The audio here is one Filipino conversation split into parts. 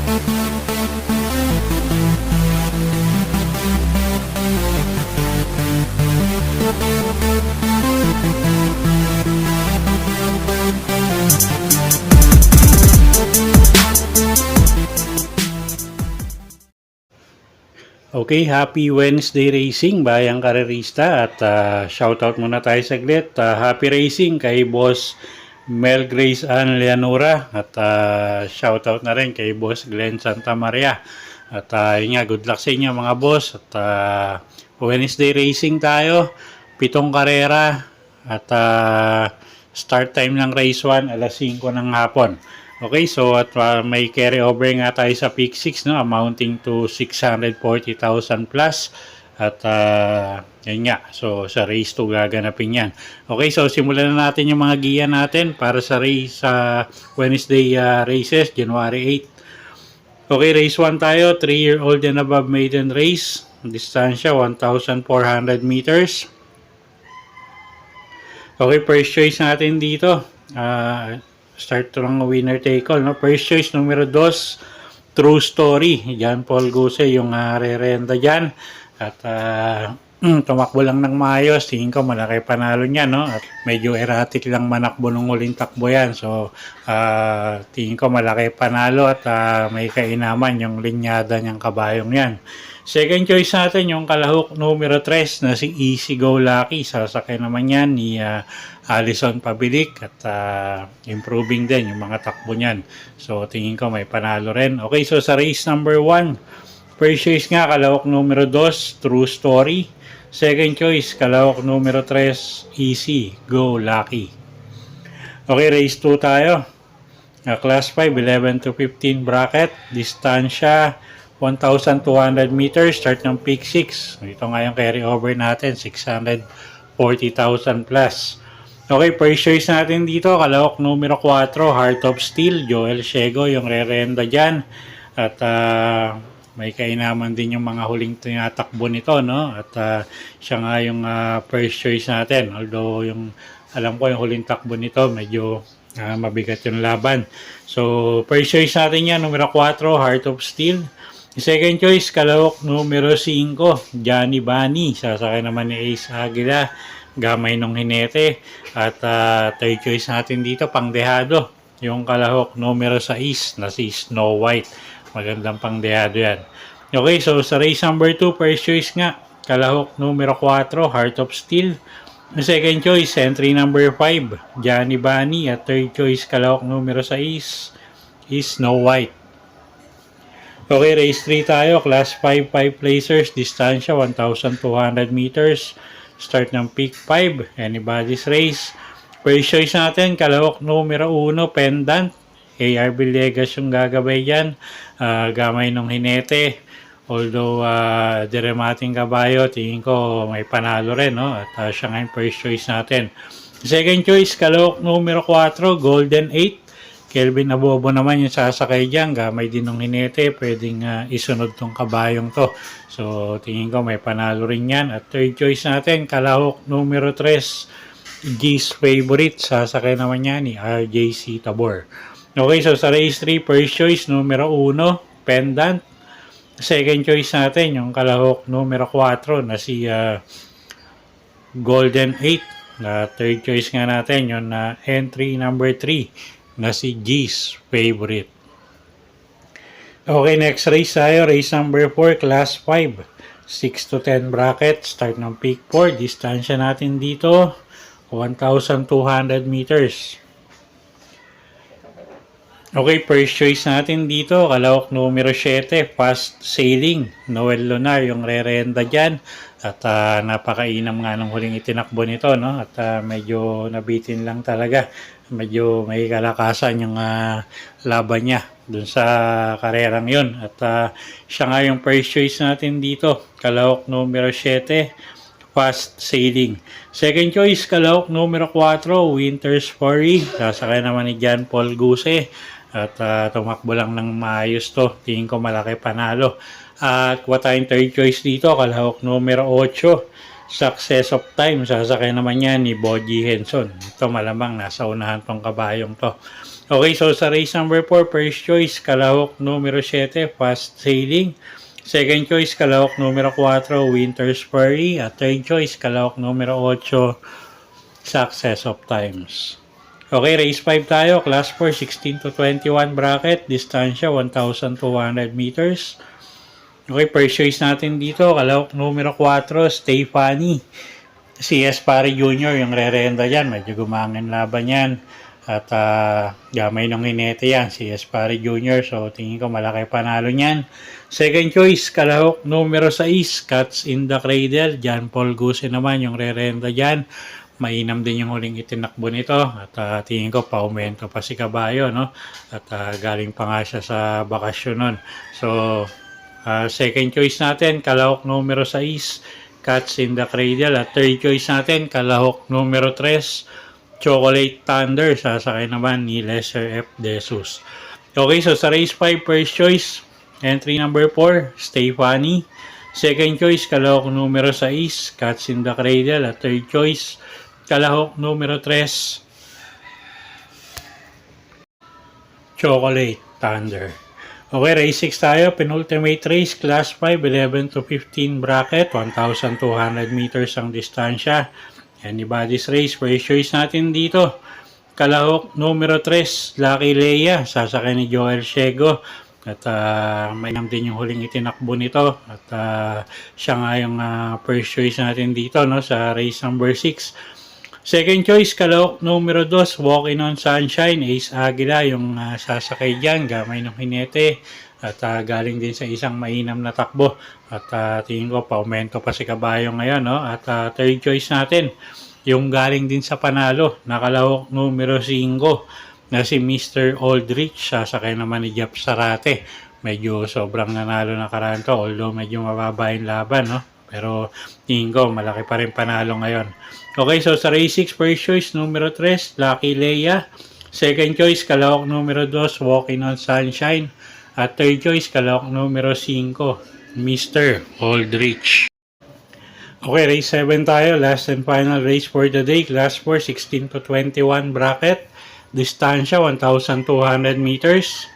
Okay, happy Wednesday racing bayang karerista at shoutout muna tayo saglit. Happy racing kay Boss Mel Grace Ann Leonora at shoutout na rin kay Boss Glenn Santa Maria. At yun nga, good luck sa inyo mga boss. At Wednesday racing tayo, 7 karera at start time ng race 1 alas 5 ng hapon. Okay, so at may carry over nga tayo sa peak 6, no, amounting to 640,000 plus. At yun nga, so sa race 2 gaganapin yan. Okay, so simulan na natin yung mga giya natin para sa race Wednesday races, January 8. Okay, race 1 tayo, 3-year-old and above maiden race. Distansya 1,400 meters. Okay, first choice natin dito. Start to lang winner take all, no? First choice numero 2, True Story. John Paul Guse yung re-renda dyan. At tumakbo lang ng maayos. Tingin ko malaki panalo niya, no? At medyo erratic lang manakbo nung uling takbo yan. So tingin ko malaki panalo at may kainaman yung linyada niyang kabayong yan. Second choice natin yung kalahok numero 3 na si Easy Go Lucky. Sasakay naman yan ni Alison Pabilik at improving din yung mga takbo niyan. So tingin ko may panalo rin. Okay, so sa race number 1, first choice nga kalahok numero 2, True Story. Second choice kalahok numero 3, Easy Go Lucky. Okay, race 2 tayo. Class 5, 11 to 15 bracket. Distansya 1,200 meters, start ng peak 6. Ito nga yung carry over natin, 640,000 plus. Okay, first choice natin dito, kalahok numero 4, Heart of Steel, Joel Shego, yung re-renda dyan. At may kainaman din yung mga huling tinatakbo nito, no? At siya nga yung first choice natin. Although yung alam ko yung huling takbo nito, medyo mabigat yung laban. So, first choice natin yan, numero 4, Heart of Steel. Second choice, kalahok numero 5, Johnny Bunny. Sasakay naman ni Ace Aguila, gamay nung hinete. At third choice natin dito, pangdehado. Yung kalahok numero 6 na si Snow White. Magandang pangdehado yan. Okay, so sa race number 2, first choice nga, kalahok numero 4, Heart of Steel. Second choice, entry number 5, Johnny Bunny. At third choice, kalahok numero 6 is Snow White. Okay, race 3 tayo. Class 5, 5 placers. Distansya 1,200 meters. Start ng peak 5. Anybody's race. First choice natin, kalahok numero 1, Pendant. AR Villegas yung gagabay yan. Gamay nung hinete. Although diremating kabayo, tingin ko may panalo rin, no? At siya nga yung first choice natin. Second choice, kalahok numero 4, Golden 8. Kelvin Abobo naman yung sasakay dyan. Gamay din ng hinete. Pwedeng isunod tong kabayong to. So, tingin ko may panalo rin yan. At third choice natin, kalahok numero 3, G's Favorite. Sasakay naman yan ni RJC Tabor. Okay, so sa race 3, first choice, numero 1, Pendant. Second choice natin, yung kalahok numero 4 na si Golden 8. Third choice nga natin, yung entry number 3. Na si G's Favorite. Okay, next race tayo. Race number 4, class 5. 6 to 10 bracket. Start ng peak 4. Distansya natin dito, 1,200 meters. Okay, first choice natin dito, kalahok numero 7, Fast Sailing. Noel Lunar yung re-renda dyan. At napakainam nga nung huling itinakbo nito, no? At medyo nabitin lang talaga. Medyo may kalakasan yung laban niya dun sa karerang yun. At siya nga yung first choice natin dito, kalahok numero 7, Fast Sailing. Second choice, kalahok numero 4, Winter's Fury. Sasakay naman ni John Paul Guse. At tumakbo lang ng maayos to. Tingin ko malaki panalo. At kuha tayong third choice dito, kalahok numero 8, Success of Time. Sasakay naman yan ni Boji Henson. Ito malamang nasa unahan tong kabayong to. Okay, so sa race number 4, first choice, kalahok numero 7, fast sailing. Second choice, kalahok numero 4, winter's fury. At third choice, kalahok numero 8, success of times. Okay, race 5 tayo. Class 4, 16 to 21 bracket. Distansya, 1,200 meters. Okay, first choice natin dito, kalahok numero 4, Stephanie. Si Espari Jr. yung re-renda dyan. Medyo gumangin laban yan. At gamay ng hinete yan, si Espari Jr. So, tingin ko malaki panalo niyan. Second choice, kalahok numero 6, Cats in the Cradle. John Paul Guse naman yung re-renda dyan. Mainam din yung huling itinakbo nito. At tingin ko, paumento pa si Kabayo, no? At galing pa nga siya sa bakasyon nun. So, second choice natin, kalahok numero 6, Cats in the Cradle. At third choice natin, kalahok numero 3, Chocolate Thunder. Sasakay naman ni Lesser F. Jesus. Okay, so sa race 5, first choice, entry number 4, Stephanie. Second choice, kalahok numero 6, Cats in the Cradle. At third choice, kalahok numero 3, Chocolate Thunder. Okay, race 6 tayo. Penultimate race, class 5, 11 to 15 bracket, 1,200 meters ang distansya. Anybody's race. First choice natin dito, kalahok numero 3, Lucky Leia. Sasakay ni Joel Ciego. At mainam din yung huling itinakbo nito. At siya nga yung first choice natin dito, no, sa race number 6. Second choice, kalahok numero 2, Walking on Sunshine. Ace Aguila yung sasakay dyan. Gamay ng hinete. At galing din sa isang mainam na takbo. At tingin ko, paumento pa si Kabayo ngayon. No? At third choice natin, yung galing din sa panalo, nakalahok numero 5 na si Mr. Aldrich. Sasakay naman ni Jeff Sarate. Medyo sobrang nanalo na karanto, although medyo mababa yung laban. No? Pero tingin ko, malaki pa rin panalo ngayon. Okay, so sa race 6, first choice, numero 3, Lucky Leia. Second choice, kalahok numero 2, Walking on Sunshine. At third choice, kalahok numero 5, Mr. Aldrich. Okay, race 7 tayo. Last and final race for the day. Class 4, 16 to 21 bracket. Distansya, 1,200 meters.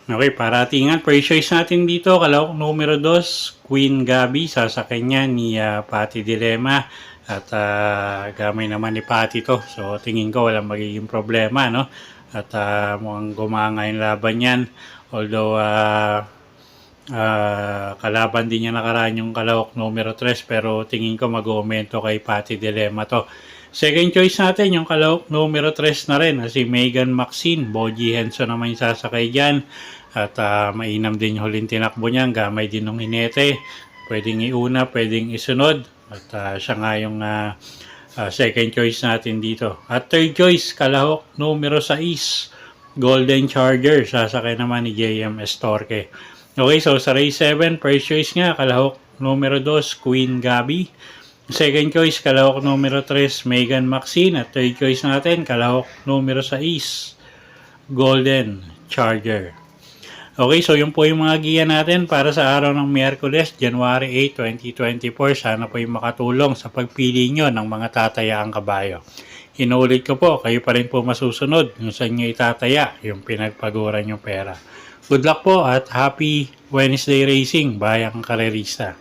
Okay, paratingan. First choice natin dito, kalahok numero 2, Queen Gabi. Sasakay niya ni Patty Dilema. At gamay naman ni Patty to. So, tingin ko walang magiging problema, no? At mukhang gumanga yung laban yan. Although, kalaban din niya nakaraan yung kalahok numero 3. Pero tingin ko mag-aumento kay Patty Dilema to. Second choice natin, yung kalahok numero 3 na rin. Si Megan Maxine. Boji Henson naman yung sasakay dyan. At mainam din yung huling tinakbo niya. Gamay din ng hinete. Pwedeng iuna, pwedeng isunod. At siya nga yung second choice natin dito. At third choice, kalahok numero 6, Golden Charger. Sasakay naman ni JMS Torque. Okay, so sa race 7, first choice nga, kalahok numero 2, Queen Gabi. Second choice, kalahok numero 3, Megan Maxine. At third choice natin, kalahok numero 6, Golden Charger. Okay, so yun po yung mga giya natin para sa araw ng Miyerkules, January 8, 2024. Sana po yung makatulong sa pagpili nyo ng mga tatayaang kabayo. Inuulit ko po, kayo pa rin po masusunod kung saan nyo itataya yung pinagpaguran yung pera. Good luck po at happy Wednesday racing, bayang karerista.